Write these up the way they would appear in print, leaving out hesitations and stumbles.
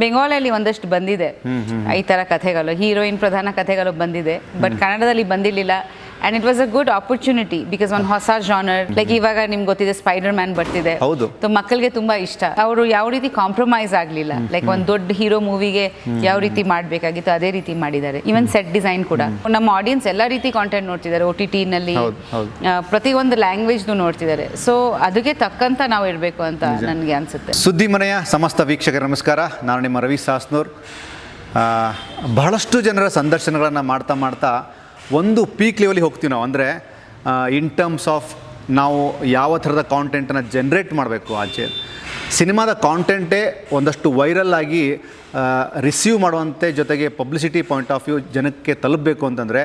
ಬೆಂಗಾಲಲ್ಲಿ ಒಂದಷ್ಟು ಬಂದಿದೆ ಈ ಥರ ಕಥೆಗಳು, ಹೀರೋಯಿನ್ ಪ್ರಧಾನ ಕಥೆಗಳು ಬಂದಿದೆ, ಬಟ್ ಕನ್ನಡದಲ್ಲಿ ಬಂದಿರಲಿಲ್ಲ. And it was a good opportunity because ಒಂದು ಹೊಸ ಜಾನರ್, ಲೈಕ್ ಇವಾಗ ನಿಮ್ಗೆ ಗೊತ್ತಿದೆ ಸ್ಪೈಡರ್ ಮ್ಯಾನ್ ಬರ್ತಿದೆ, ಮಕ್ಕಳಿಗೆ ತುಂಬಾ ಇಷ್ಟ. ಅವರು ಯಾವ ರೀತಿ ಕಾಂಪ್ರಮೈಸ್ ಆಗಲಿಲ್ಲ, ಲೈಕ್ ಒಂದು ದೊಡ್ಡ ಹೀರೋ ಮೂವಿಗೆ ಯಾವ ರೀತಿ ಮಾಡಬೇಕಾಗಿತ್ತು ಅದೇ ರೀತಿ ಮಾಡಿದ್ದಾರೆ. ಈವನ್ ಸೆಟ್ ಡಿಸೈನ್ ಕೂಡ ನಮ್ಮ ಆಡಿಯನ್ಸ್ ಎಲ್ಲ ರೀತಿ ಕಾಂಟೆಂಟ್ ನೋಡ್ತಿದ್ದಾರೆ, OTT ನಲ್ಲಿ ಪ್ರತಿಯೊಂದು ಲ್ಯಾಂಗ್ವೇಜ್ನು ನೋಡ್ತಿದ್ದಾರೆ. ಸೊ ಅದಕ್ಕೆ ತಕ್ಕಂತ ನಾವು ಇರಬೇಕು ಅಂತ ನನಗೆ ಅನ್ಸುತ್ತೆ. ಸುದ್ದಿ ಮನೆಯ ಸಮಸ್ತ ವೀಕ್ಷಕರ ನಮಸ್ಕಾರ. ನಾನು ನಿಮ್ಮ ರವಿ ಸಾಸ್ನೂರ್. ಬಹಳಷ್ಟು ಜನರ ಸಂದರ್ಶನಗಳನ್ನು ಮಾಡ್ತಾ ಒಂದು ಪೀಕ್ ಲೆವೆಲಿಗೆ ಹೋಗ್ತೀವಿ ನಾವು. ಅಂದರೆ ಇನ್ ಟರ್ಮ್ಸ್ ಆಫ್ ನಾವು ಯಾವ ಥರದ ಕಾಂಟೆಂಟನ್ನು ಜನ್ರೇಟ್ ಮಾಡಬೇಕು, ಆಚೆ ಸಿನಿಮಾದ ಕಾಂಟೆಂಟೇ ಒಂದಷ್ಟು ವೈರಲ್ ಆಗಿ ರಿಸೀವ್ ಮಾಡುವಂತೆ, ಜೊತೆಗೆ ಪಬ್ಲಿಸಿಟಿ ಪಾಯಿಂಟ್ ಆಫ್ ವ್ಯೂ ಜನಕ್ಕೆ ತಲುಪಬೇಕು ಅಂತಂದರೆ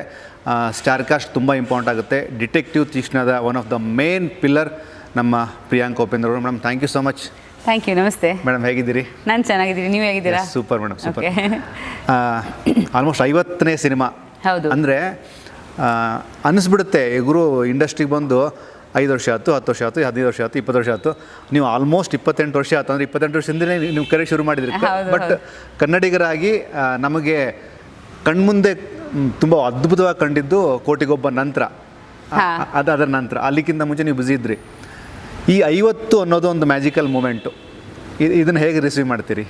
ಸ್ಟಾರ್ ಕಾಸ್ಟ್ ತುಂಬ ಇಂಪಾರ್ಟೆಂಟ್ ಆಗುತ್ತೆ. ಡಿಟೆಕ್ಟಿವ್ ತೀಕ್ಷ್ಣದ one of the main pillar ನಮ್ಮ ಪ್ರಿಯಾಂಕ ಉಪೇಂದ್ರ ಅವರು. Madam, thank you so much. Thank you. ನಮಸ್ತೆ ಮೇಡಮ್, ಹೇಗಿದ್ದೀರಿ? ನಾನು ಚೆನ್ನಾಗಿದ್ದೀನಿ, ನೀವು ಹೇಗಿದ್ದೀರಾ? Super madam, super. ಆಲ್ಮೋಸ್ಟ್ 50ನೇ ಸಿನಿಮಾ. ಹೌದು. ಅಂದರೆ ಅನ್ನಿಸ್ಬಿಡುತ್ತೆ, ಗುರು ಇಂಡಸ್ಟ್ರಿಗೆ ಬಂದು 5 ವರ್ಷ ಆಯ್ತು, 10 ವರ್ಷ ಆಯ್ತು, 15 ವರ್ಷ ಆಯ್ತು, 20 ವರ್ಷ ಆಯ್ತು. ನೀವು ಆಲ್ಮೋಸ್ಟ್ 28 ವರ್ಷ ಆಯ್ತು. ಅಂದರೆ 28 ವರ್ಷದಿಂದಲೇ ನೀವು ಕರೆಕ್ಟ್ ಶುರು ಮಾಡಿದ್ರಿ. ಬಟ್ ಕನ್ನಡಿಗರಾಗಿ ನಮಗೆ ಕಣ್ಮುಂದೆ ತುಂಬ ಅದ್ಭುತವಾಗಿ ಕಂಡಿದ್ದು ಕೋಟಿಗೊಬ್ಬ ನಂತರ. ಅದರ ನಂತರ ಅಲ್ಲಿಗಿಂತ ಮುಂಚೆ ನೀವು ಬ್ಯುಸಿ ಇದ್ರಿ. ಈ 50 ಅನ್ನೋದು ಒಂದು ಮ್ಯಾಜಿಕಲ್ ಮೂಮೆಂಟು. ಇದನ್ನು ಹೇಗೆ ರಿಸೀವ್ ಮಾಡ್ತೀರಿ?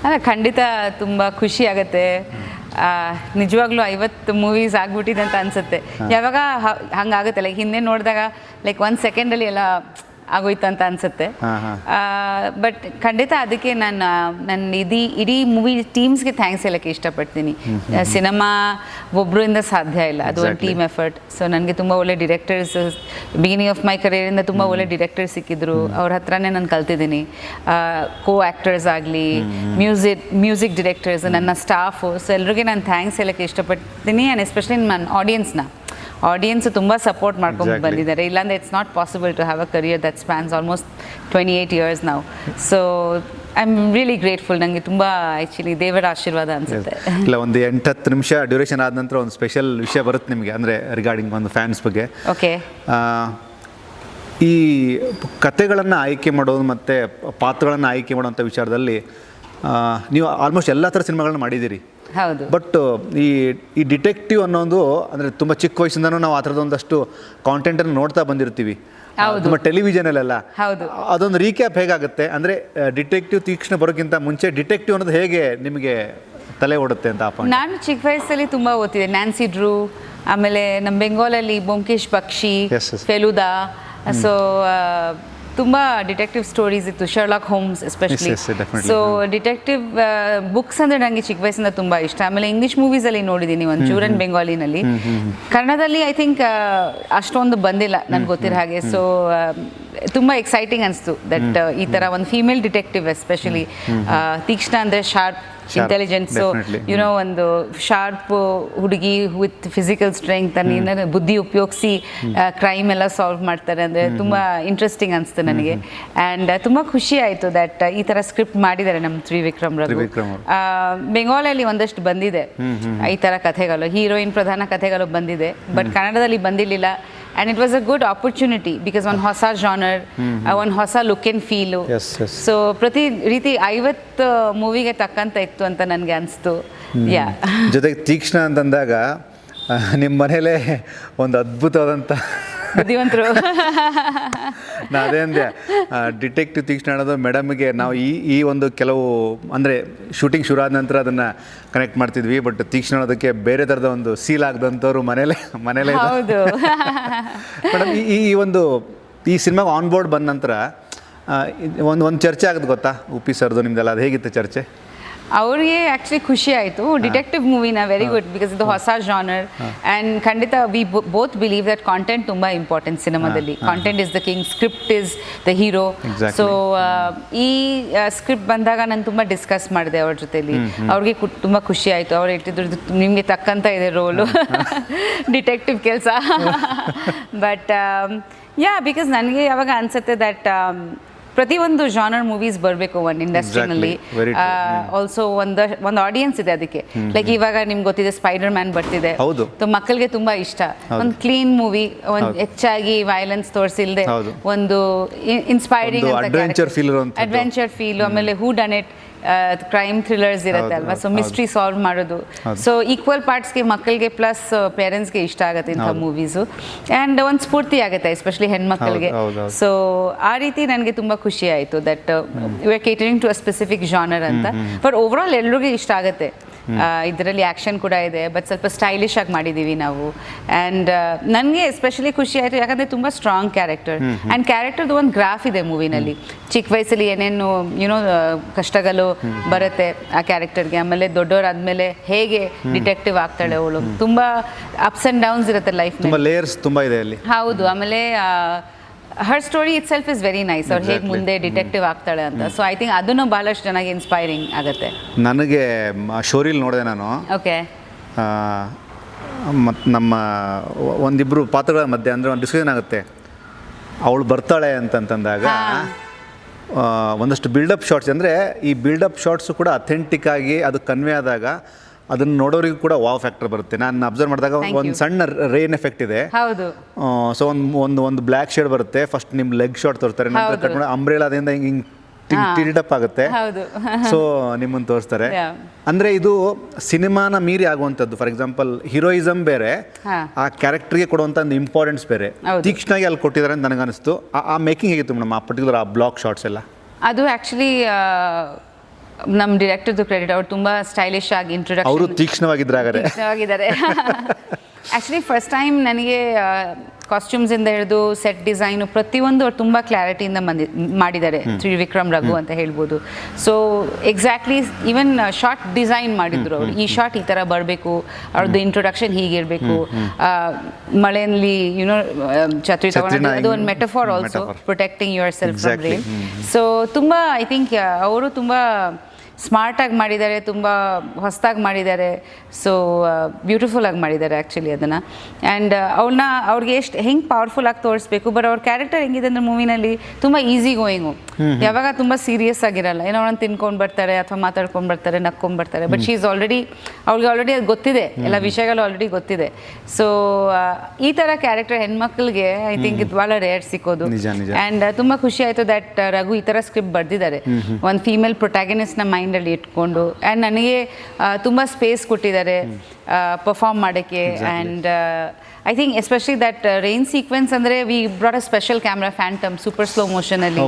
ಅಲ್ಲ, ಖಂಡಿತ ತುಂಬ ಖುಷಿ ಆಗುತ್ತೆ. ನಿಜವಾಗ್ಲೂ 50 ಮೂವೀಸ್ ಆಗ್ಬಿಟ್ಟಿದೆ ಅಂತ ಅನ್ಸುತ್ತೆ. ಯಾವಾಗ ಹಂಗಾಗುತ್ತೆ, ಲೈಕ್ ಹಿಂದೆ ನೋಡಿದಾಗ ಲೈಕ್ 1 ಸೆಕೆಂಡಲ್ಲಿ ಎಲ್ಲ ಆಗೋಯ್ತು ಅಂತ ಅನ್ಸುತ್ತೆ. ಬಟ್ ಖಂಡಿತ ಅದಕ್ಕೆ ನನ್ನ ಇಡೀ ಮೂವಿ ಟೀಮ್ಸ್ಗೆ ಥ್ಯಾಂಕ್ಸ್ ಹೇಳೋಕ್ಕೆ ಇಷ್ಟಪಡ್ತೀನಿ. ಸಿನಿಮಾ ಒಬ್ಬರಿಂದ ಸಾಧ್ಯ ಇಲ್ಲ, ಅದು ಒಂದು ಟೀಮ್ ಎಫರ್ಟ್. ಸೊ ನನಗೆ ತುಂಬ ಒಳ್ಳೆ ಡಿರೆಕ್ಟರ್ಸ್ ಬಿಗಿನಿಂಗ್ ಆಫ್ ಮೈ ಕರಿಯರಿಂದ ತುಂಬ ಒಳ್ಳೆ ಡಿರೆಕ್ಟರ್ಸ್ ಸಿಕ್ಕಿದ್ರು, ಅವ್ರ ಹತ್ರನೇ ನಾನು ಕಲ್ತಿದ್ದೀನಿ. ಕೋ ಆ್ಯಕ್ಟರ್ಸ್ ಆಗಲಿ, ಮ್ಯೂಸಿಕ್ ಡಿರೆಕ್ಟರ್ಸ್, ನನ್ನ ಸ್ಟಾಫು, ಸೊ ಎಲ್ರಿಗೂ ನಾನು ಥ್ಯಾಂಕ್ಸ್ ಹೇಳೋಕ್ಕೆ ಇಷ್ಟಪಡ್ತೀನಿ. ಆ್ಯಂಡ್ ಎಸ್ಪೆಷಲಿ ನನ್ನ ಆಡಿಯನ್ಸ್ ತುಂಬ ಸಪೋರ್ಟ್ ಮಾಡ್ಕೊಂಡು ಬಂದಿದ್ದಾರೆ. ಇಲ್ಲಾಂದರೆ it's not possible to have a career that spans almost 28 years ನಾವು. So I am really grateful. ನನಗೆ ತುಂಬ ಆ್ಯಕ್ಚುಲಿ ದೇವರ ಆಶೀರ್ವಾದ ಅನಿಸುತ್ತೆ. ಇಲ್ಲ, ಒಂದು 8-10 ನಿಮಿಷ ಡ್ಯೂರೇಷನ್ ಆದ ನಂತರ ಒಂದು ಸ್ಪೆಷಲ್ ವಿಷಯ ಬರುತ್ತೆ ನಿಮಗೆ, ಅಂದರೆ ರಿಗಾರ್ಡಿಂಗ್ ಒಂದು ಫ್ಯಾನ್ಸ್ ಬಗ್ಗೆ. ಓಕೆ. ಈ ಕತೆಗಳನ್ನು ಆಯ್ಕೆ ಮಾಡೋದು ಮತ್ತು ಪಾತ್ರಗಳನ್ನು ಆಯ್ಕೆ ಮಾಡೋಂಥ ವಿಚಾರದಲ್ಲಿ ನೀವು ಆಲ್ಮೋಸ್ಟ್ ಎಲ್ಲ ಥರ ಸಿನಿಮಾಗಳನ್ನ ಮಾಡಿದ್ದೀರಿ. ಹೌದು. ಬಟ್ ಈ ಡಿಟೆಕ್ಟಿವ್ ಅನ್ನೋದು ಅಂದರೆ ತುಂಬ ಚಿಕ್ಕ ವಯಸ್ಸಿಂದನೂ ನಾವು ಆ ಥರದೊಂದಷ್ಟು ಕಾಂಟೆಂಟನ್ನು ನೋಡ್ತಾ ಬಂದಿರ್ತೀವಿ ತುಂಬ ಟೆಲಿವಿಷನಲ್ಲೆಲ್ಲ. ಅದೊಂದು ರೀಕ್ಯಾಪ್ ಹೇಗಾಗುತ್ತೆ? ಅಂದರೆ ಡಿಟೆಕ್ಟಿವ್ ತೀಕ್ಷ್ಣ ಬರೋಕ್ಕಿಂತ ಮುಂಚೆ ಡಿಟೆಕ್ಟಿವ್ ಅನ್ನೋದು ಹೇಗೆ ನಿಮಗೆ ತಲೆ ಓಡುತ್ತೆ ಅಂತ? ನಾನು ಚಿಕ್ಕ ವಯಸ್ಸಲ್ಲಿ ತುಂಬ ಓದ್ತಿದ್ದೆ. ನ್ಯಾನ್ಸಿ ಡ್ರೂ, ಆಮೇಲೆ ನಮ್ಮ ಬೆಂಗಾಲಲ್ಲಿ ಬ್ಯೋಮ್ಕೇಶ್ ಬಕ್ಷಿ, ಫೆಲುದಾ. ಸೊ ತುಂಬ ಡಿಟೆಕ್ಟಿವ್ ಸ್ಟೋರೀಸ್ ಇತ್ತು, Sherlock Holmes especially. So detective books ಅಂದರೆ ನನಗೆ ಚಿಕ್ಕ ವಯಸ್ಸಿಂದ ತುಂಬ ಇಷ್ಟ. ಆಮೇಲೆ ಇಂಗ್ಲೀಷ್ ಮೂವೀಸಲ್ಲಿ ನೋಡಿದ್ದೀನಿ ಒಂಚೂರು, ಬೆಂಗಾಲಿನಲ್ಲಿ. ಕನ್ನಡದಲ್ಲಿ ಐ ಥಿಂಕ್ ಅಷ್ಟೊಂದು ಬಂದಿಲ್ಲ ನನಗೆ ಗೊತ್ತಿರೋ ಹಾಗೆ. ಸೊ ತುಂಬ ಎಕ್ಸೈಟಿಂಗ್ ಅನಿಸ್ತು ದಟ್ ಈ ಥರ ಒಂದು ಫೀಮೇಲ್ ಡಿಟೆಕ್ಟಿವ್ ಎಸ್ಪೆಷಲಿ. ತೀಕ್ಷ್ಣ ಅಂದರೆ ಶಾರ್ಪ್, ಇಂಟೆಲಿಜೆಂಟ್. ಸೊ ಯುನೋ ಒಂದು ಶಾರ್ಪ್ ಹುಡುಗಿ ವಿತ್ ಫಿಸಿಕಲ್ ಸ್ಟ್ರೆಂಗ್ತ್, ಏನಾದ್ರು ಬುದ್ಧಿ ಉಪಯೋಗಿಸಿ ಕ್ರೈಮ್ ಎಲ್ಲ ಸಾಲ್ವ್ ಮಾಡ್ತಾರೆ ಅಂದರೆ ತುಂಬ ಇಂಟ್ರೆಸ್ಟಿಂಗ್ ಅನಿಸ್ತು ನನಗೆ. ಆ್ಯಂಡ್ ತುಂಬ ಖುಷಿ ಆಯಿತು ದಟ್ ಈ ಥರ ಸ್ಕ್ರಿಪ್ಟ್ ಮಾಡಿದ್ದಾರೆ ನಮ್ಮ ತ್ರಿವಿಕ್ರಮ್ ರಘು. ಬೆಂಗಾಲಲ್ಲಿ ಒಂದಷ್ಟು ಬಂದಿದೆ ಈ ಥರ ಕಥೆಗಳು, ಹೀರೋಯಿನ್ ಪ್ರಧಾನ ಕಥೆಗಳು ಬಂದಿದೆ, ಬಟ್ ಕನ್ನಡದಲ್ಲಿ ಬಂದಿರಲಿಲ್ಲ. And it was a good opportunity because ಒಂದು ಹೊಸ ಜಾನರ್, ಒಂದು ಹೊಸ ಲುಕ್ ಆ್ಯಂಡ್ ಫೀಲು. ಸೊ ಪ್ರತಿ ರೀತಿ 50 ಮೂವಿಗೆ ತಕ್ಕಂತ ಇತ್ತು ಅಂತ ನನಗೆ ಅನಿಸ್ತು. ಜೊತೆಗೆ ತೀಕ್ಷ್ಣ ಅಂತಂದಾಗ ನಿಮ್ಮ ಮನೇಲೇ ಒಂದು ಅದ್ಭುತವಾದಂಥ ಬುದ್ಧಿವಂತರು. ನಾ ಅದೇ ಅಂದೆ, ಡಿಟೆಕ್ಟಿವ್ ತೀಕ್ಷ್ಣ ಅನ್ನೋದು ಮೇಡಮ್ಗೆ ನಾವು ಈ ಒಂದು ಕೆಲವು ಅಂದರೆ ಶೂಟಿಂಗ್ ಶುರು ಆದ ನಂತರ ಅದನ್ನು ಕನೆಕ್ಟ್ ಮಾಡ್ತಿದ್ವಿ. ಬಟ್ ತೀಕ್ಷ್ಣ ಅನ್ನೋದಕ್ಕೆ ಬೇರೆ ಥರದ ಒಂದು ಸೀಲ್ ಆಗದಂಥವ್ರು ಮನೇಲೇ. ಹೌದು ಮೇಡಮ್, ಈ ಸಿನಿಮಾಗೆ ಆನ್ ಬೋರ್ಡ್ ಬಂದ ನಂತರ ಒಂದು ಚರ್ಚೆ ಆಗೋದು ಗೊತ್ತಾ, ಉಪ್ಪಿ ಸರ್ದು ನಿಮ್ದೆಲ್ಲ, ಅದು ಹೇಗಿತ್ತು ಚರ್ಚೆ? ಅವ್ರಿಗೆ ಆ್ಯಕ್ಚುಲಿ ಖುಷಿ ಆಯಿತು. ಡಿಟೆಕ್ಟಿವ್ ಮೂವಿನ ವೆರಿ ಗುಡ್ ಬಿಕಾಸ್ ಇದು ಹೊಸ ಜಾನರ್. ಆ್ಯಂಡ್ ಖಂಡಿತ we both believe that content ತುಂಬ ಇಂಪಾರ್ಟೆಂಟ್ ಸಿನಿಮಾದಲ್ಲಿ. Content is the king, script is the hero. So ಈ ಸ್ಕ್ರಿಪ್ಟ್ ಬಂದಾಗ ನಾನು ತುಂಬ ಡಿಸ್ಕಸ್ ಮಾಡಿದೆ ಅವ್ರ ಜೊತೆಲಿ. ಅವ್ರಿಗೆ ತುಂಬ ಖುಷಿ ಆಯಿತು. ಅವ್ರು ಹೇಳ್ತಿದ್ರು ನಿಮಗೆ ತಕ್ಕಂತ ಇದೆ ರೋಲು, ಡಿಟೆಕ್ಟಿವ್ ಕೆಲಸ. ಬಟ್ ಬಿಕಾಸ್ ನನಗೆ ಯಾವಾಗ ಅನಿಸುತ್ತೆ ದಟ್ ಪ್ರತಿಯೊಂದು ಜಾನರ್ ಮೂವೀಸ್ ಬರಬೇಕು ಒಂದು ಇಂಡಸ್ಟ್ರಿನಲ್ಲಿ. ಆಲ್ಸೋ ಒಂದು ಆಡಿಯನ್ಸ್ ಇದೆ ಅದಕ್ಕೆ. ಲೈಕ್ ಇವಾಗ ನಿಮ್ಗೆ ಗೊತ್ತಿದೆ ಸ್ಪೈಡರ್ ಮ್ಯಾನ್ ಬರ್ತಿದೆ, ಮಕ್ಕಳಿಗೆ ತುಂಬಾ ಇಷ್ಟ. ಒಂದು ಕ್ಲೀನ್ ಮೂವಿ, ಒಂದು ಹೆಚ್ಚಾಗಿ ವೈಲೆನ್ಸ್ ತೋರಿಸಿಲ್ದೆ ಒಂದು ಇನ್ಸ್ಪೈರಿಂಗ್ ಅಡ್ವೆಂಚರ್ ಫೀಲ್, ಆಮೇಲೆ ಹೂ ಡನ್ ಇಟ್ ಕ್ರೈಮ್ ಥ್ರಿಲ್ಲರ್ಸ್ ಇರುತ್ತೆ ಅಲ್ವಾ, ಸೊ ಮಿಸ್ಟ್ರಿ ಸಾಲ್ವ್ ಮಾಡೋದು. ಸೊ ಈಕ್ವಲ್ ಪಾರ್ಟ್ಸ್ಗೆ ಮಕ್ಕಳಿಗೆ ಪ್ಲಸ್ ಪೇರೆಂಟ್ಸ್ಗೆ ಇಷ್ಟ ಆಗುತ್ತೆ ಇಂಥ ಮೂವೀಸು. ಆ್ಯಂಡ್ ಒಂದು ಸ್ಫೂರ್ತಿ ಆಗುತ್ತೆ ಎಸ್ಪೆಷಲಿ ಹೆಣ್ಮಕ್ಳಿಗೆ. ಸೊ ಆ ರೀತಿ ನನಗೆ ತುಂಬ ಖುಷಿ ಆಯಿತು that you are catering to a specific genre ಅಂತ. ಬಟ್ ಓವರಾಲ್ ಎಲ್ರಿಗೂ ಇಷ್ಟ ಆಗುತ್ತೆ. ಇದರಲ್ಲಿ ಆ್ಯಕ್ಷನ್ ಕೂಡ ಇದೆ, ಬಟ್ ಸ್ವಲ್ಪ ಸ್ಟೈಲಿಶ್ ಆಗಿ ಮಾಡಿದ್ದೀವಿ ನಾವು. ಆ್ಯಂಡ್ ನನಗೆ ಎಸ್ಪೆಷಲಿ ಖುಷಿ ಆಯಿತು ಯಾಕಂದರೆ ತುಂಬ ಸ್ಟ್ರಾಂಗ್ ಕ್ಯಾರೆಕ್ಟರ್. ಆ್ಯಂಡ್ ಕ್ಯಾರೆಕ್ಟರ್ದು ಒಂದು ಗ್ರಾಫ್ ಇದೆ ಮೂವಿನಲ್ಲಿ. ಚಿಕ್ಕ ವಯಸ್ಸಲ್ಲಿ ಏನೇನು ಯುನೋ ಕಷ್ಟಗಳು ಬರುತ್ತೆ ಆ ಕ್ಯಾರೆಕ್ಟರ್ಗೆ, ಆಮೇಲೆ ದೊಡ್ಡವರಾದ್ಮೇಲೆ ಹೇಗೆ ಡಿಟೆಕ್ಟಿವ್ ಆಗ್ತಾಳೆ ಅವಳು. ತುಂಬ ಅಪ್ಸ್ ಆ್ಯಂಡ್ ಡೌನ್ಸ್ ಇರುತ್ತೆ ಲೈಫ್, ತುಂಬ ಲೇಯರ್ಸ್ ತುಂಬ ಇದೆ ಅಲ್ಲಿ. ಹೌದು. ಆಮೇಲೆ her story itself is very nice. ಅವ್ರು ಹೇಗೆ ಮುಂದೆ ಡಿಟೆಕ್ಟಿವ್ ಆಗ್ತಾಳೆ ಅಂತ. ಸೊ ಐ ಥಿಂಕ್ ಅದನ್ನು ಬಹಳಷ್ಟು ಚೆನ್ನಾಗಿ ಇನ್ಸ್ಪೈರಿಂಗ್ ಆಗುತ್ತೆ. ನನಗೆ ಶೋರಿಲ್ ನೋಡಿದೆ ನಾನು. ಓಕೆ. ಮತ್ತು ನಮ್ಮ ಒಂದಿಬ್ಬರು ಪಾತ್ರಗಳ ಮಧ್ಯೆ ಅಂದರೆ ಒಂದು ಡಿಸ್ಕಷನ್ ಆಗುತ್ತೆ. ಅವಳು ಬರ್ತಾಳೆ ಅಂತಂದಾಗ ಒಂದಷ್ಟು ಬಿಲ್ಡಪ್ ಶಾರ್ಟ್ಸ್, ಅಂದರೆ ಈ ಬಿಲ್ಡಪ್ ಶಾರ್ಟ್ಸು ಕೂಡ ಅಥೆಂಟಿಕ್ ಆಗಿ ಅದು ಕನ್ವೆ ಆದಾಗ ಅದನ್ನು ನೋಡೋರಿಗೂ ಕೂಡ ವಾವ್ ಫ್ಯಾಕ್ಟರ್ ಬರುತ್ತೆ. ನಾನು ಅಬ್ಸರ್ವ್ ಮಾಡಿದಾಗ ಒಂದು ಸಣ್ಣ ರೇನ್ ಎಫೆಕ್ಟ್ ಇದೆ. ಹೌದು. ಸೊ ಒಂದು ಬ್ಲ್ಯಾಕ್ ಶೇಡ್ ಬರುತ್ತೆ. ಫಸ್ಟ್ ನಿಮ್ಮ ಲೆಗ್ ಶಾರ್ಟ್ ತೋರಿಸ್ತಾರೆ, ನಂತರ ಕಟ್ ಮಾಡಿ ಅಂಬ್ರೆಲಾದಿಂದ ಹಿಂಗೆ ಟಿಲ್ಡಪ್ ಆಗುತ್ತೆ. ಸೊ ನಿಮ್ಮನ್ನು ತೋರಿಸ್ತಾರೆ. ಅಂದರೆ ಇದು ಸಿನಿಮಾನ ಮೀರಿ ಆಗುವಂಥದ್ದು. ಫಾರ್ ಎಕ್ಸಾಂಪಲ್ ಹೀರೋಯಿಸಮ್ ಬೇರೆ, ಆ ಕ್ಯಾರೆಕ್ಟರ್ಗೆ ಕೊಡುವಂಥ ಒಂದು ಇಂಪಾರ್ಟೆನ್ಸ್ ಬೇರೆ ತೀಕ್ಷ್ಣವಾಗಿ ಅಲ್ಲಿ ಕೊಟ್ಟಿದ್ದಾರೆ ಅಂತ ನನಗನ್ನಿಸ್ತು. ಆ ಮೇಕಿಂಗ್ ಹೇಗಿತ್ತು ಮೇಡಮ್, ಆ ಪರ್ಟಿಕ್ಯುಲರ್ ಆ ಬ್ಲಾಕ್ ಶಾರ್ಟ್ಸ್ ಎಲ್ಲ? ಅದು ಆ್ಯಕ್ಚುಲಿ ನಮ್ಮ ಡೈರೆಕ್ಟರ್ದು ಕ್ರೆಡಿಟ್. ಅವ್ರು ತುಂಬ ಸ್ಟೈಲಿಶ್ ಆಗಿ ಇಂಟ್ರೊಡಕ್ಷನ್, ಅವರು ತೀಕ್ಷ್ಣವಾಗಿದ್ದಾರೆ. ಆ್ಯಕ್ಚುಲಿ ಫಸ್ಟ್ ಟೈಮ್ ನನಗೆ ಕಾಸ್ಟ್ಯೂಮ್ಸಿಂದ ಹಿಡಿದು ಸೆಟ್ ಡಿಸೈನು ಪ್ರತಿಯೊಂದು ಅವ್ರು ತುಂಬ ಕ್ಲಾರಿಟಿಯಿಂದ ಮಾಡಿದ್ದಾರೆ. ತ್ರಿವಿಕ್ರಮ್ ರಘು ಅಂತ ಹೇಳ್ಬೋದು. So exactly even short design ಮಾಡಿದ್ರು ಅವರು. ಈ ಶಾರ್ಟ್ ಈ ಥರ ಬರಬೇಕು, ಅವ್ರದ್ದು ಇಂಟ್ರೊಡಕ್ಷನ್ ಹೀಗಿರಬೇಕು, ಮಳೆಯಲ್ಲಿ ಯುನೋ ಛತ್ರಿ ತಗೊಂಡು ಅದು ಒಂದು metaphor also, protecting your self from rain. So ತುಂಬ ಐ ಥಿಂಕ್ ಅವರು ತುಂಬ ಸ್ಮಾರ್ಟಾಗಿ ಮಾಡಿದ್ದಾರೆ, ತುಂಬ ಹೊಸದಾಗಿ ಮಾಡಿದ್ದಾರೆ. ಸೊ ಬ್ಯೂಟಿಫುಲ್ ಆಗಿ ಮಾಡಿದ್ದಾರೆ ಆ್ಯಕ್ಚುಲಿ ಅದನ್ನು. ಆ್ಯಂಡ್ ಅವ್ರಿಗೆ ಎಷ್ಟು ಹೆಂಗೆ ಪವರ್ಫುಲ್ ಆಗಿ ತೋರಿಸ್ಬೇಕು. ಬಟ್ ಅವ್ರ ಕ್ಯಾರೆಕ್ಟರ್ ಹೆಂಗಿದೆ ಅಂದರೆ ಮೂವಿನಲ್ಲಿ ತುಂಬ ಈಸಿ ಗೋಯಿಂಗು, ಯಾವಾಗ ತುಂಬ ಸೀರಿಯಸ್ ಆಗಿರಲ್ಲ. ಏನೋ ಅವ್ರನ್ನ ತಿನ್ಕೊಂಡು ಬರ್ತಾರೆ ಅಥವಾ ಮಾತಾಡ್ಕೊಂಡು ಬರ್ತಾರೆ, ನಕ್ಕೊಂಡು ಬರ್ತಾರೆ. ಬಟ್ ಶಿ ಈಸ್ ಅವ್ಳಿಗೆ ಆಲ್ರೆಡಿ ಅದು ಗೊತ್ತಿದೆ, ಎಲ್ಲ ವಿಷಯಗಳು ಆಲ್ರೆಡಿ ಗೊತ್ತಿದೆ. ಸೊ ಈ ಥರ ಕ್ಯಾರೆಕ್ಟರ್ ಹೆಣ್ಮಕ್ಳಿಗೆ ಐ ಥಿಂಕ್ ಇದು ಭಾಳ ರೇರ್ ಸಿಕ್ಕೋದು. ಆ್ಯಂಡ್ ತುಂಬ ಖುಷಿ ಆಯಿತು ದಟ್ ರಘು ಈ ಥರ ಸ್ಕ್ರಿಪ್ಟ್ ಬರೆದಿದ್ದಾರೆ, ಒಂದು ಫೀಮೇಲ್ ಪ್ರೊಟ್ಯಾಗನಿಸ್ಟ್ನ ಮೈಂಡಲ್ಲಿ ಇಟ್ಕೊಂಡು. ಆ್ಯಂಡ್ ನನಗೆ ತುಂಬ ಸ್ಪೇಸ್ ಕೊಟ್ಟಿದ್ದಾರೆ ಪರ್ಫಾರ್ಮ್ ಮಾಡೋಕ್ಕೆ. And I think especially that rain sequence ಅಂದರೆ we brought a special camera Phantom super slow ಮೋಷನಲ್ಲಿ.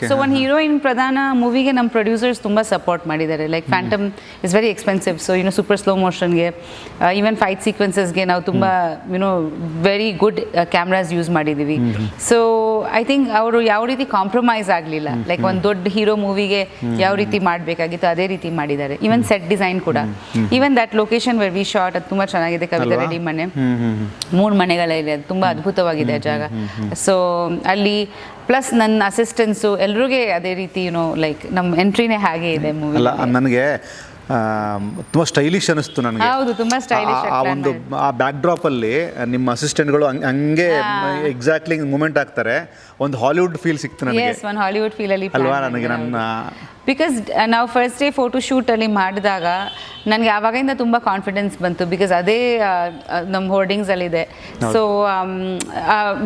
ಸೊ ಒಂದು ಹೀರೋಯಿನ್ ಪ್ರಧಾನ ಮೂವಿಗೆ ನಮ್ಮ ಪ್ರೊಡ್ಯೂಸರ್ಸ್ ತುಂಬ ಸಪೋರ್ಟ್ ಮಾಡಿದ್ದಾರೆ. Like Phantom is very expensive. So you know super slow ಮೋಷನ್ಗೆ ಈವನ್ ಫೈಟ್ ಸೀಕ್ವೆನ್ಸಸ್ಗೆ ನಾವು ತುಂಬ you know very good cameras use ಮಾಡಿದ್ದೀವಿ. ಸೊ ಐ ಥಿಂಕ್ ಅವರು ಯಾವ ರೀತಿ ಕಾಂಪ್ರಮೈಸ್ ಆಗಲಿಲ್ಲ. ಲೈಕ್ ಒಂದು ದೊಡ್ಡ ಹೀರೋ ಮೂವಿಗೆ ಯಾವ ರೀತಿ ಮಾಡಬೇಕಾಗಿತ್ತು ಅದೇ ರೀತಿ ಮಾಡಿದ್ದಾರೆ. ಈವನ್ ಸೆಟ್ ಡಿಸೈನ್ ಕೂಡ, even that location where we shot ಅದು ತುಂಬ ಚೆನ್ನಾಗಿದೆ. ಕವಿತಾ ರೆಡ್ಡಿ ಮನೆ, 3 ಮನೆಗಳಿದೆ, ಅದು ತುಂಬ ಅದ್ಭುತವಾಗಿದೆ ಜಾಗ. ಸೊ ಅಲ್ಲಿ ಪ್ಲಸ್ ನನ್ನ ಅಸಿಸ್ಟೆನ್ಸು ಎಲ್ರಿಗೂ ಅದೇ ರೀತಿ ಯುನೋ ಲೈಕ್ ನಮ್ಮ ಎಂಟ್ರಿನೇ ಹಾಗೆ ಇದೆ ಮೂವಿ. ನನಗೆ ತುಂಬ ಸ್ಟೈಲಿಶ್ ಅನಿಸ್ತು ನನಗೆ. ಹೌದು, ತುಂಬ ಸ್ಟೈಲಿಶ್. ಆ ಒಂದು ಆ ಬ್ಯಾಕ್ ಡ್ರಾಪಲ್ಲಿ ನಿಮ್ಮ ಅಸಿಸ್ಟೆಂಟ್ಗಳು ಹಂಗೆ ಎಕ್ಸಾಕ್ಟ್ಲಿ ಮೂಮೆಂಟ್ ಆಗ್ತಾರೆ. ಒಂದು ಹಾಲಿವುಡ್ ಫೀಲ್ ಸಿಕ್ತು ನನಗೆ. ಒಂದು ಹಾಲಿವುಡ್ ಫೀಲಲ್ಲಿ ಅಲ್ವಾ ನನಗೆ. ನನ್ನ ಬಿಕಾಸ್ ನಾವು ಫಸ್ಟ್ ಡೇ ಫೋಟೋ ಶೂಟಲ್ಲಿ ಮಾಡಿದಾಗ ನನಗೆ ಆವಾಗಿಂದ ತುಂಬ ಕಾನ್ಫಿಡೆನ್ಸ್ ಬಂತು. ಬಿಕಾಸ್ ಅದೇ ನಮ್ಮ ಹೋರ್ಡಿಂಗ್ಸಲ್ಲಿದೆ. ಸೊ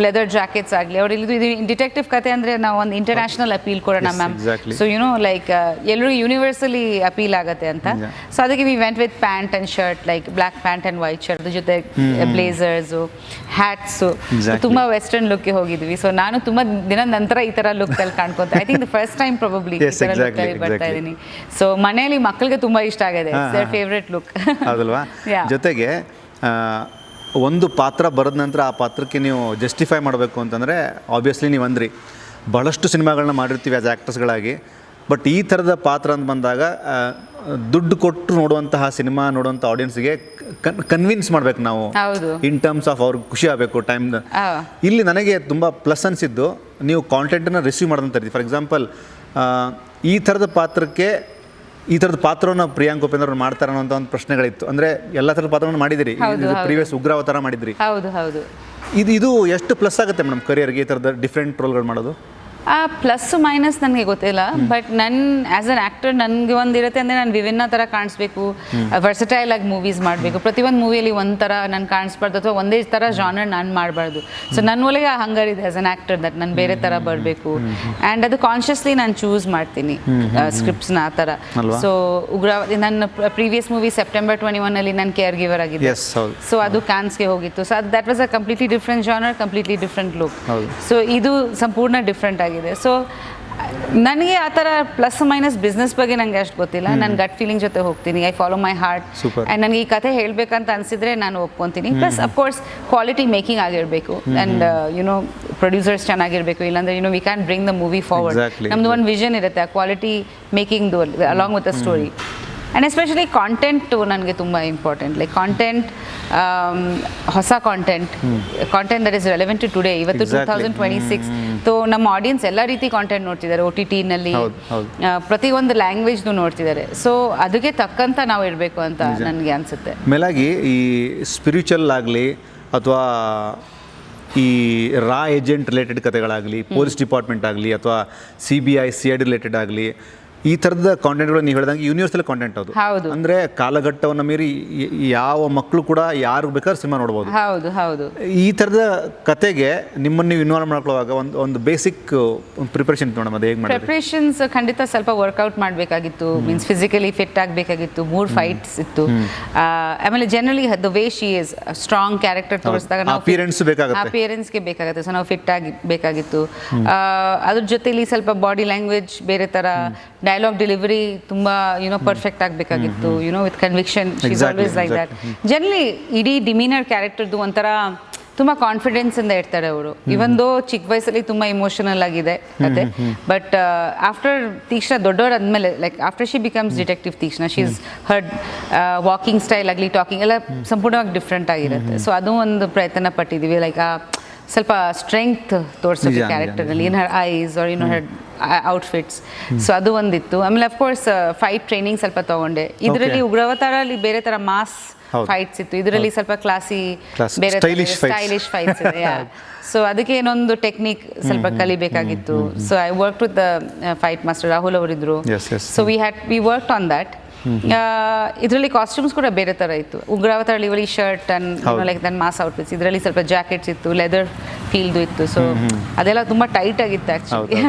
ಲೆದರ್ ಜಾಕೆಟ್ಸ್ ಆಗಲಿ, ಅವ್ರು ಇದು ಡಿಟೆಕ್ಟಿವ್ ಕತೆ ಅಂದರೆ ನಾವು ಒಂದು ಇಂಟರ್ನ್ಯಾಷನಲ್ ಅಪೀಲ್ ಕೊಡೋಣ ಮ್ಯಾಮ್. ಸೊ ಯುನೋ ಲೈಕ್ ಎಲ್ಲರೂ ಯೂನಿವರ್ಸಲಿ ಅಪೀಲ್ ಆಗುತ್ತೆ ಅಂತ. ಸೊ ಅದಕ್ಕೆ we went with pant and shirt, like black pant and white shirt, ಅದ್ರ ಜೊತೆ ಬ್ಲೇಸರ್ಸು, ಹ್ಯಾಟ್ಸು, ತುಂಬ ವೆಸ್ಟರ್ನ್ ಲುಕ್ಗೆ ಹೋಗಿದ್ವಿ. ಸೊ ನಾನು ತುಂಬ ದಿನದ ನಂತರ ಈ ಥರ ಲುಕ್ಕಲ್ಲಿ ಕಾಣ್ಕೊತ I think the first time probably ಈ ಥರ ಲುಕ್ಕಲ್ಲಿ ಬರ್ತಾ ಇದ್ದೀನಿ. ಸೊ ಮನೆಯಲ್ಲಿ ಮಕ್ಕಳಿಗೆ ತುಂಬ ಇಷ್ಟ ಆಗಿದೆ. ಫೇವ್ರೆಟ್ ಲುಕ್ ಹೌದಲ್ವಾ? ಜೊತೆಗೆ ಒಂದು ಪಾತ್ರ ಬರೆದ ನಂತರ ಆ ಪಾತ್ರಕ್ಕೆ ನೀವು ಜಸ್ಟಿಫೈ ಮಾಡಬೇಕು ಅಂತಂದರೆ ಆಬ್ವಿಯಸ್ಲಿ ನೀವು ಅಂದ್ರಿ ಭಾಳಷ್ಟು ಸಿನಿಮಾಗಳನ್ನ ಮಾಡಿರ್ತೀವಿ ಆ್ಯಸ್ ಆ್ಯಕ್ಟರ್ಸ್ಗಳಾಗಿ. ಬಟ್ ಈ ಥರದ ಪಾತ್ರ ಅಂತ ಬಂದಾಗ ದುಡ್ಡು ಕೊಟ್ಟು ನೋಡುವಂತಹ ಸಿನಿಮಾ ನೋಡುವಂಥ ಆಡಿಯನ್ಸ್ಗೆ ಕನ್ವಿನ್ಸ್ ಮಾಡಬೇಕು ನಾವು, ಇನ್ ಟರ್ಮ್ಸ್ ಆಫ್ ಅವ್ರಿಗೆ ಖುಷಿ ಆಗಬೇಕು ಟೈಮ್. ಇಲ್ಲಿ ನನಗೆ ತುಂಬ ಪ್ಲಸ್ ಅನಿಸಿದ್ದು ನೀವು ಕಾಂಟೆಂಟನ್ನು ರಿಸೀವ್ ಮಾಡೋದಂತ. ಫಾರ್ ಎಕ್ಸಾಂಪಲ್ ಈ ಥರದ ಪಾತ್ರವನ್ನು ಪ್ರಿಯಾಂಕ್ ಉಪೇಂದ್ರ ಅವ್ರು ಮಾಡ್ತಾರೆ ಅನ್ನೋಂಥ ಒಂದು ಪ್ರಶ್ನೆಗಳಿತ್ತು. ಅಂದರೆ ಎಲ್ಲ ಥರದ ಪಾತ್ರವನ್ನು ಮಾಡಿದಿರಿ, ಪ್ರೀವಿಯಸ್ ಉಗ್ರಾವತಾರ ಮಾಡಿದ್ರಿ. ಇದು ಎಷ್ಟು ಪ್ಲಸ್ ಆಗುತ್ತೆ ಮೇಡಮ್ ಕರಿಯರ್ಗೆ ಈ ಥರದ ಡಿಫ್ರೆಂಟ್ ರೋಲ್ಗಳು ಮಾಡೋದು? ಪ್ಲಸ್ ಮೈನಸ್ ನನಗೆ ಗೊತ್ತಿಲ್ಲ, ಬಟ್ ನನ್ನ ಆ್ಯಸ್ ಅನ್ ಆ್ಯಕ್ಟರ್ ನನಗೆ ಒಂದು ಇರುತ್ತೆ ಅಂದರೆ ನಾನು ವಿಭಿನ್ನ ಥರ ಕಾಣಿಸ್ಬೇಕು, ವರ್ಸಟೈಲ್ ಆಗಿ ಮೂವೀಸ್ ಮಾಡಬೇಕು. ಪ್ರತಿಯೊಂದು ಮೂವಿಯಲ್ಲಿ ಒಂಥರ ನಾನು ಕಾಣಿಸ್ಬಾರ್ದು ಅಥವಾ ಒಂದೇ ಥರ ಜಾನರ್ ನಾನು ಮಾಡಬಾರ್ದು. ಸೊ ನನ್ನ ಒಳಗೆ ಹಂಗರ್ ಇದೆ ಆ್ಯಸ್ ಅನ್ ಆ್ಯಕ್ಟರ್ ದಟ್ ನಾನು ಬೇರೆ ಥರ ಬರಬೇಕು. ಆ್ಯಂಡ್ ಅದು ಕಾನ್ಷಿಯಸ್ಲಿ ನಾನು ಚೂಸ್ ಮಾಡ್ತೀನಿ ಸ್ಕ್ರಿಪ್ಟ್ಸ್ನ ಆ ಥರ. ಸೊ ಉಗ್ರವಾದಿ ನನ್ನ ಪ್ರೀವಿಯಸ್ ಮೂವಿ ಸೆಪ್ಟೆಂಬರ್ 21 ನಾನು ಕೇರ್ ಗಿವರ್ ಆಗಿದ್ದೆ. ಸೊ ಅದು ಕ್ಯಾನ್ಸ್ಗೆ ಹೋಗಿತ್ತು. ಸೊ ಅದು that was a completely different genre, completely different look. So ಇದು ಸಂಪೂರ್ಣ ಡಿಫ್ರೆಂಟ್ ಆಗಿದೆ. ಸೊ ನನಗೆ ಆ ಥರ ಪ್ಲಸ್ ಮೈನಸ್ ಬಿಸ್ನೆಸ್ ಬಗ್ಗೆ ನನಗೆ ಅಷ್ಟು ಗೊತ್ತಿಲ್ಲ. ನಾನು ಗಟ್ ಫೀಲಿಂಗ್ ಜೊತೆ ಹೋಗ್ತೀನಿ. I follow my heart. And ನನಗೆ ಈ ಕಥೆ ಹೇಳಬೇಕಂತ ಅನಿಸಿದ್ರೆ ನಾನು ಒಪ್ಕೊತೀನಿ. ಪ್ಲಸ್ ಅಫ್ಕೋರ್ಸ್ ಕ್ವಾಲಿಟಿ ಮೇಕಿಂಗ್ ಆಗಿರಬೇಕು ಆ್ಯಂಡ್ ಯುನೋ ಪ್ರೊಡ್ಯೂಸರ್ಸ್ ಚೆನ್ನಾಗಿರಬೇಕು. ಇಲ್ಲಾಂದರೆ we can bring the movie forward. ನಮ್ಮದು ಒಂದು ವಿಷನ್ ಇರುತ್ತೆ ಆ ಕ್ವಾಲಿಟಿ ಮೇಕಿಂಗ್ದು along with a story. And especially content ನನಗೆ ತುಂಬ ಇಂಪಾರ್ಟೆಂಟ್. ಲೈಕ್ ಕಾಂಟೆಂಟ್, ಹೊಸ content that is relevant to today. ಇವತ್ತು 2026. ಸೊ ನಮ್ಮ ಆಡಿಯನ್ಸ್ ಎಲ್ಲ ರೀತಿ ಕಾಂಟೆಂಟ್ ನೋಡ್ತಿದ್ದಾರೆ. OTTನಲ್ಲಿ ಪ್ರತಿಯೊಂದು ಲ್ಯಾಂಗ್ವೇಜ್ನು ನೋಡ್ತಿದ್ದಾರೆ. ಸೊ ಅದಕ್ಕೆ ತಕ್ಕಂತ ನಾವು ಇರಬೇಕು ಅಂತ ನನಗೆ ಅನಿಸುತ್ತೆ. ಮೇಲಾಗಿ ಈ ಸ್ಪಿರಿಚುವಲ್ ಆಗಲಿ ಅಥವಾ ಈ ರಾ ಏಜೆಂಟ್ ರಿಲೇಟೆಡ್ ಕಥೆಗಳಾಗಲಿ, ಪೊಲೀಸ್ ಡಿಪಾರ್ಟ್ಮೆಂಟ್ ಆಗಲಿ ಅಥವಾ CBI CID ರಿಲೇಟೆಡ್ ಆಗಲಿ, ಈ ಥರದ ಕಾಂಟೆಂಟ್ಗಳು ನೀವು ಹೇಳಿದಂಗೆ ಯೂನಿವರ್ಸಲ್ ಕಾಂಟೆಂಟ್ ಅದು. ಅಂದರೆ ಕಾಲಘಟ್ಟವನ್ನು ಮೀರಿ ಯಾವ ಮಕ್ಕಳು ಕೂಡ ಯಾರು ಬೇಕಾದ್ರೂ ಸಿನಿಮಾ ನೋಡ್ಬೋದು. ಹೌದು ಹೌದು. ಈ ಥರದ ಕತೆಗೆ ನಿಮ್ಮನ್ನು ನೀವು ಇನ್ವಾಲ್ವ್ ಮಾಡ್ಕೊಳ್ಳುವಾಗ ಒಂದು ಬೇಸಿಕ್ ಪ್ರಿಪ್ರೇಷನ್ ನೋಡೋಣ, ಅದು ಹೇಗೆ ಮಾಡಿ? ಪ್ರಿಪ್ರೇಷನ್ಸ್ ಖಂಡಿತ ಸ್ವಲ್ಪ ವರ್ಕೌಟ್ ಮಾಡಬೇಕಾಗಿತ್ತು. ಮೀನ್ಸ್ ಫಿಸಿಕಲಿ ಫಿಟ್ ಆಗಬೇಕಾಗಿತ್ತು. 3 ಫೈಟ್ಸ್ ಇತ್ತು. ಆಮೇಲೆ generally the way she is strong character ತೋರಿಸಿದಾಗ ನಾವು ಅಪಿಯರೆನ್ಸ್ಗೆ ಬೇಕಾಗುತ್ತೆ. ಸೊ ನಾವು ಫಿಟ್ ಆಗಿ ಬೇಕಾಗಿತ್ತು. ಅದ್ರ ಜೊತೆಲಿ ಸ್ವಲ್ಪ ಬಾಡಿ ಲ್ಯಾಂಗ್ವೇಜ್ ಬೇರೆ ಥರ, ಡೈಲಾಗ್ ಡೆಲಿವರಿ ತುಂಬ ಪರ್ಫೆಕ್ಟ್ ಆಗಬೇಕಾಗಿತ್ತು. With conviction. She is always like that. Generally ಇಡೀ ಡಿಮೀನರ್ ಕ್ಯಾರೆಕ್ಟರ್ದು ಒಂಥರ ತುಂಬ ಕಾನ್ಫಿಡೆನ್ಸಿಂದ ಇರ್ತಾರೆ ಅವರು. ಇವೊಂದು ಚಿಕ್ಕ ವಯಸ್ಸಲ್ಲಿ ತುಂಬ ಇಮೋಷನಲ್ ಆಗಿದೆ ಕತೆ. ಬಟ್ ಆಫ್ಟರ್ ತೀಕ್ಷ್ಣ ದೊಡ್ಡವರಾದ್ಮೇಲೆ, like after she becomes detective Teekshna, she is her walking style ಆಗಲಿ, ಟಾಕಿಂಗ್ ಎಲ್ಲ ಸಂಪೂರ್ಣವಾಗಿ ಡಿಫ್ರೆಂಟ್ ಆಗಿರುತ್ತೆ. ಸೊ ಅದು ಒಂದು ಪ್ರಯತ್ನ ಪಟ್ಟಿದ್ದೀವಿ. ಲೈಕ್ ಸ್ವಲ್ಪ ಸ್ಟ್ರೆಂಗ್ತ್ ತೋರಿಸೋದು ಕ್ಯಾರೆಕ್ಟರ್ನಲ್ಲಿ, in her eyes or her outfits. So ಅದು ಒಂದಿತ್ತು. ಆಮೇಲೆ ಅಫ್ಕೋರ್ಸ್ ಫೈಟ್ ಟ್ರೈನಿಂಗ್ ಸ್ವಲ್ಪ ತೊಗೊಂಡೆ. ಇದರಲ್ಲಿ ಉಗ್ರವತಾರಲ್ಲಿ ಬೇರೆ ಥರ ಮಾಸ್ ಫೈಟ್ಸ್ ಇತ್ತು. ಇದರಲ್ಲಿ ಸ್ವಲ್ಪ ಕ್ಲಾಸಿ ಬೇರೆ ಸ್ಟೈಲಿಶ್ ಫೈಟ್ಸ್ ಇದೆ. ಸೊ ಅದಕ್ಕೆ ಏನೊಂದು ಟೆಕ್ನಿಕ್ ಸ್ವಲ್ಪ ಕಲಿಬೇಕಾಗಿತ್ತು. So I work with the fight master Rahul ಅವರಿದ್ರು. So we work on that. ಇದರಲ್ಲಿ ಕಾಸ್ಟ್ಯೂಮ್ಸ್ ಕೂಡ ಬೇರೆ ಥರ ಇತ್ತು. ಉಗ್ರಾವತಾರಲ್ಲಿ ಇವಳಿ shirt and like then mass outfits. ಇದರಲ್ಲಿ ಸ್ವಲ್ಪ ಜಾಕೆಟ್ಸ್ ಇತ್ತು, ಲೆದರ್ ಫೀಲ್ದು ಇತ್ತು. ಸೊ ಅದೆಲ್ಲ ತುಂಬ ಟೈಟ್ ಆಗಿತ್ತು ಆ್ಯಕ್ಚುಲಿ.